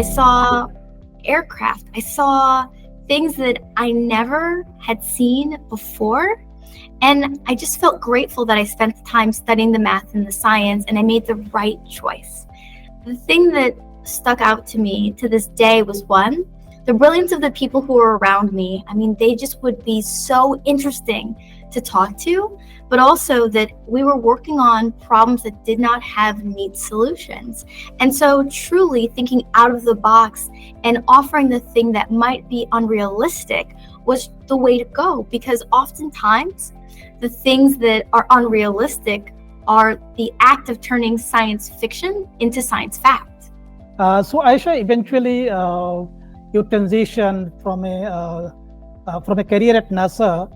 saw aircraft. I saw things that I never had seen before. And I just felt grateful that I spent the time studying the math and the science, and I made the right choice. The thing that stuck out to me to this day was, one, the brilliance of the people who were around me. I mean, they just would be so interesting to talk to, but also that we were working on problems that did not have neat solutions. And so truly thinking out of the box and offering the thing that might be unrealistic was the way to go, because oftentimes the things that are unrealistic are the act of turning science fiction into science fact. So Aisha, eventually you transitioned from a career at NASA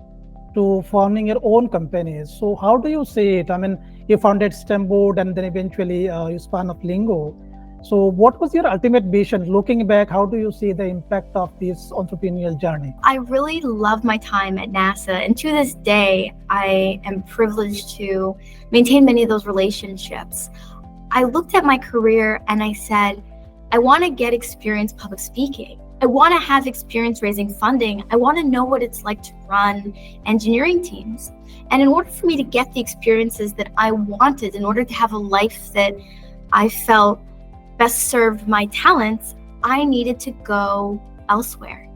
to forming your own companies. So how do you see it? I mean, you founded STEMBoard and then eventually you spun off LINGO. So what was your ultimate vision? Looking back, how do you see the impact of this entrepreneurial journey? I really love my time at NASA, and to this day, I am privileged to maintain many of those relationships. I looked at my career and I said, I want to get experience public speaking. I want to have experience raising funding. I want to know what it's like to run engineering teams. And in order for me to get the experiences that I wanted, in order to have a life that I felt best served my talents, I needed to go elsewhere.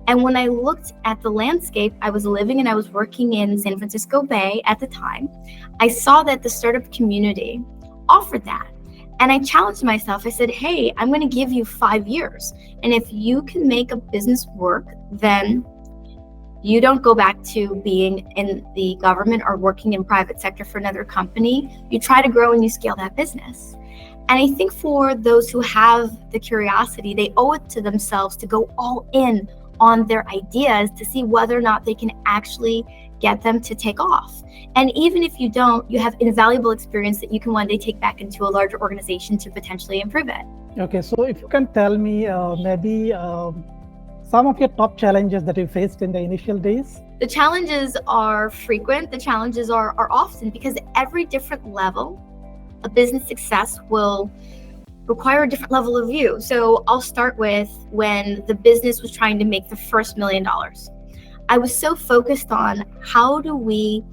And when I looked at the landscape, I was living and I was working in San Francisco Bay at the time. I saw that the startup community offered that. And I challenged myself. I said, hey, I'm going to give you 5 years. And if you can make a business work, then you don't go back to being in the government or working in private sector for another company. You try to grow and you scale that business. And I think for those who have the curiosity, they owe it to themselves to go all in on their ideas to see whether or not they can actually get them to take off. And even if you don't, you have invaluable experience that you can one day take back into a larger organization to potentially improve it. Okay, so if you can tell me maybe some of your top challenges that you faced in the initial days? The challenges are frequent. The challenges are often, because every different level of business success will require a different level of view. So I'll start with when the business was trying to make the first $1 million. I was so focused on how do we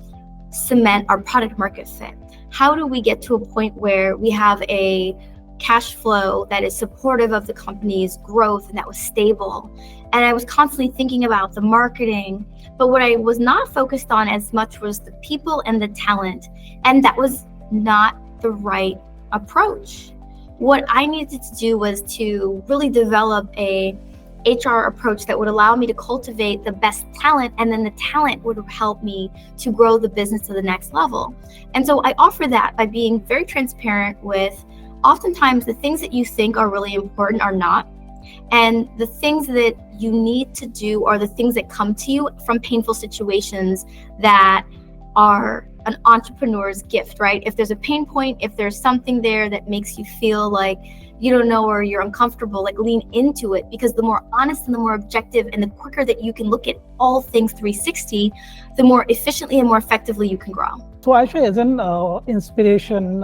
cement our product market fit? How do we get to a point where we have a cash flow that is supportive of the company's growth and that was stable? And I was constantly thinking about the marketing, but what I was not focused on as much was the people and the talent. And that was not the right approach. What I needed to do was to really develop a HR approach that would allow me to cultivate the best talent, and then the talent would help me to grow the business to the next level. And so I offer that by being very transparent with, oftentimes the things that you think are really important are not. And the things that you need to do are the things that come to you from painful situations that are an entrepreneur's gift, right? If there's a pain point, if there's something there that makes you feel like you don't know or you're uncomfortable, like lean into it, because the more honest and the more objective and the quicker that you can look at all things 360, the more efficiently and more effectively you can grow. So Aisha, as an inspiration,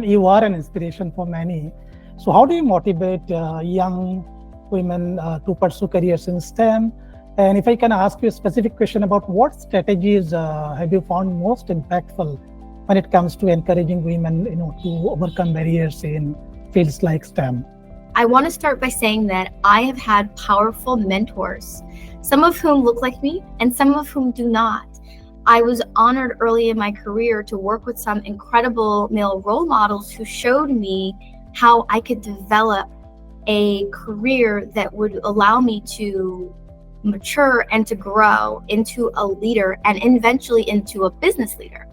you are an inspiration for many. So how do you motivate young women to pursue careers in STEM? And if I can ask you a specific question about what strategies have you found most impactful when it comes to encouraging women, to overcome barriers in fields like STEM? I want to start by saying that I have had powerful mentors, some of whom look like me and some of whom do not. I was honored early in my career to work with some incredible male role models who showed me how I could develop a career that would allow me to mature and to grow into a leader and eventually into a business leader.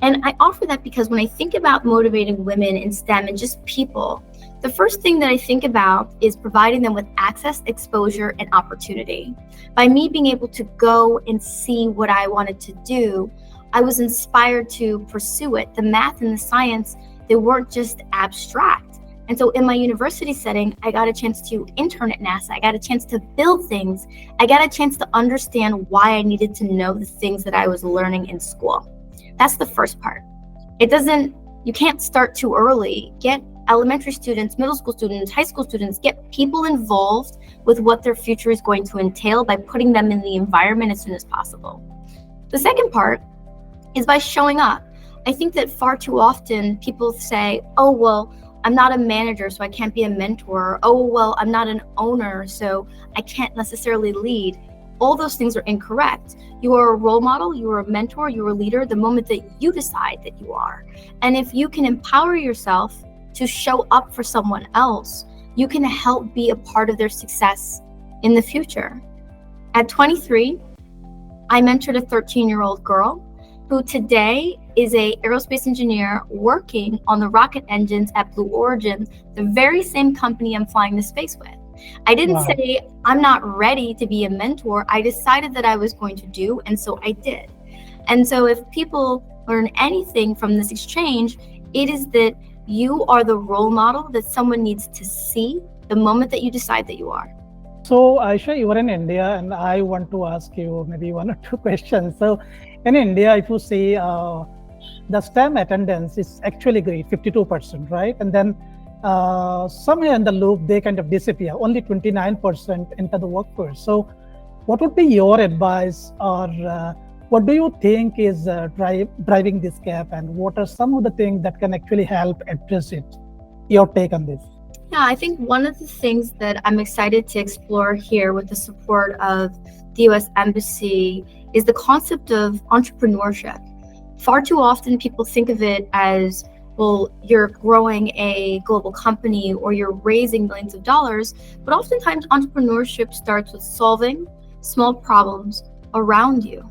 And I offer that because when I think about motivating women in STEM and just people, the first thing that I think about is providing them with access, exposure, and opportunity. By me being able to go and see what I wanted to do, I was inspired to pursue it. The math and the science, they weren't just abstract. And so in my university setting, I got a chance to intern at NASA. I got a chance to build things. I got a chance to understand why I needed to know the things that I was learning in school. That's the first part. You can't start too early. Get elementary students, middle school students, high school students, get people involved with what their future is going to entail by putting them in the environment as soon as possible. The second part is by showing up. I think that far too often people say, oh, well, I'm not a manager, so I can't be a mentor. Oh, well, I'm not an owner, so I can't necessarily lead. All those things are incorrect. You are a role model, you are a mentor, you are a leader the moment that you decide that you are. And if you can empower yourself to show up for someone else, you can help be a part of their success in the future. At 23, I mentored a 13-year-old girl who today is an aerospace engineer working on the rocket engines at Blue Origin, the very same company I'm flying to space with. I didn't say I'm not ready to be a mentor. I decided that I was going to do, and so I did. And so if people learn anything from this exchange, it is that you are the role model that someone needs to see the moment that you decide that you are. So Aisha, you are in India, and I want to ask you maybe one or two questions. So in India, if you see the STEM attendance is actually great, 52%, right? And then somewhere in the loop, they kind of disappear, only 29% enter the workforce. So what would be your advice, or what do you think is driving this gap, and what are some of the things that can actually help address it? Your take on this? Yeah, I think one of the things that I'm excited to explore here with the support of the US Embassy is the concept of entrepreneurship. Far too often people think of it as, well, you're growing a global company or you're raising millions of dollars, but oftentimes entrepreneurship starts with solving small problems around you.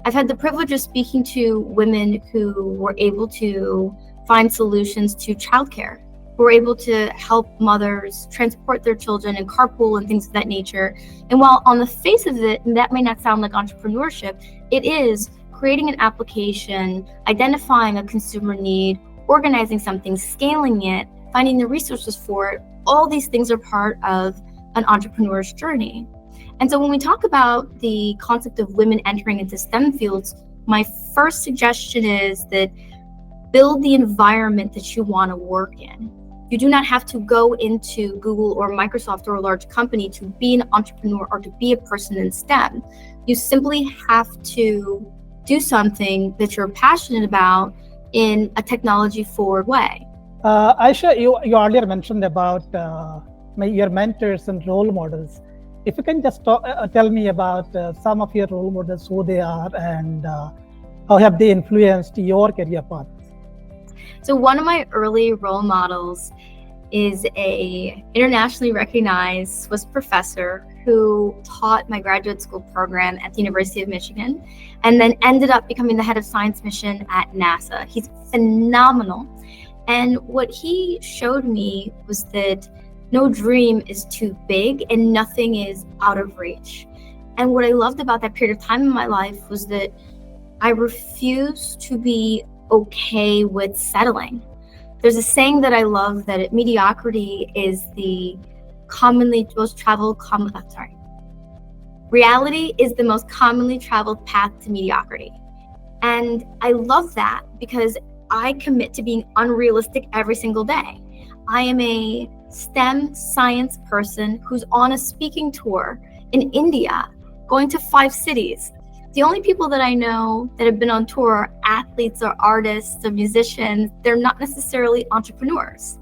I've had the privilege of speaking to women who were able to find solutions to childcare, who were able to help mothers transport their children and carpool and things of that nature. And while on the face of it, that may not sound like entrepreneurship, it is creating an application, identifying a consumer need, organizing something, scaling it, finding the resources for it. All these things are part of an entrepreneur's journey. And so when we talk about the concept of women entering into STEM fields, my first suggestion is that build the environment that you want to work in. You do not have to go into Google or Microsoft or a large company to be an entrepreneur or to be a person in STEM. You simply have to do something that you're passionate about in a technology-forward way. Aisha, you earlier mentioned about your mentors and role models. If you can just tell me about some of your role models, who they are, and how have they influenced your career path? So one of my early role models is a internationally recognized Swiss professor who taught my graduate school program at the University of Michigan and then ended up becoming the head of science mission at NASA. He's phenomenal. And what he showed me was that no dream is too big and nothing is out of reach. And what I loved about that period of time in my life was that I refused to be okay with settling. There's a saying that I love that mediocrity is the reality is the most commonly traveled path to mediocrity. And I love that because I commit to being unrealistic every single day. I am a STEM science person who's on a speaking tour in India, going to 5 cities. The only people that I know that have been on tour are athletes or artists or musicians. They're not necessarily entrepreneurs.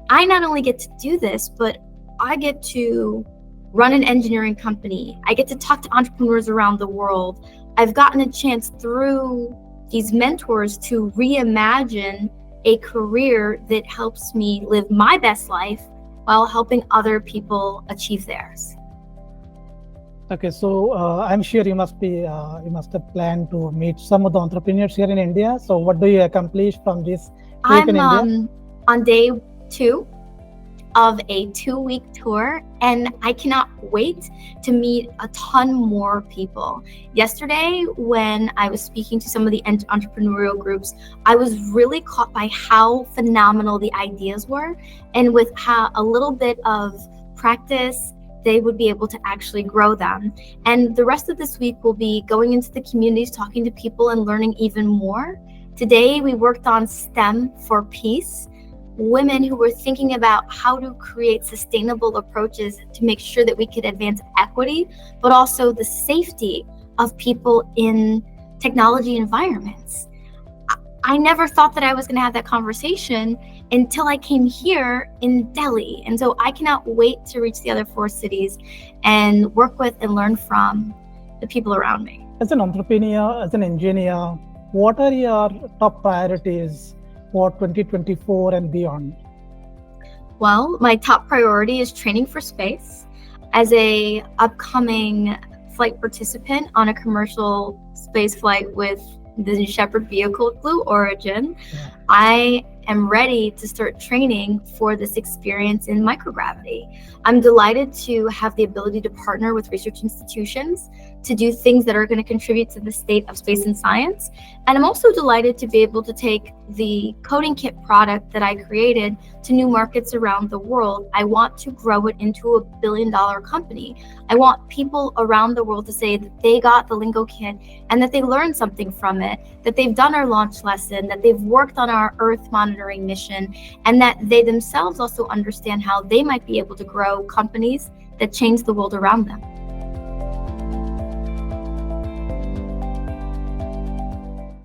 I not only get to do this, but I get to run an engineering company. I get to talk to entrepreneurs around the world. I've gotten a chance through these mentors to reimagine a career that helps me live my best life while helping other people achieve theirs. Okay, so I'm sure you must have planned to meet some of the entrepreneurs here in India. So what do you accomplish from this trip in India? I'm on day 2 of a 2-week tour, and I cannot wait to meet a ton more people. Yesterday, when I was speaking to some of the entrepreneurial groups, I was really caught by how phenomenal the ideas were, and with how a little bit of practice, they would be able to actually grow them. And the rest of this week will be going into the communities, talking to people and learning even more. Today, we worked on STEM for Peace. women who were thinking about how to create sustainable approaches to make sure that we could advance equity, but also the safety of people in technology environments. I never thought that I was going to have that conversation until I came here in Delhi. And so I cannot wait to reach the other 4 cities and work with and learn from the people around me. As an entrepreneur, as an engineer, what are your top priorities for 2024 and beyond? Well, my top priority is training for space. As a upcoming flight participant on a commercial space flight with the New Shepard vehicle, Blue Origin, I am ready to start training for this experience in microgravity. I'm delighted to have the ability to partner with research institutions to do things that are going to contribute to the state of space and science. And I'm also delighted to be able to take the coding kit product that I created to new markets around the world. I want to grow it into $1 billion company. I want people around the world to say that they got the Lingo kit and that they learned something from it, that they've done our launch lesson, that they've worked on our Earth monitoring mission, and that they themselves also understand how they might be able to grow companies that change the world around them.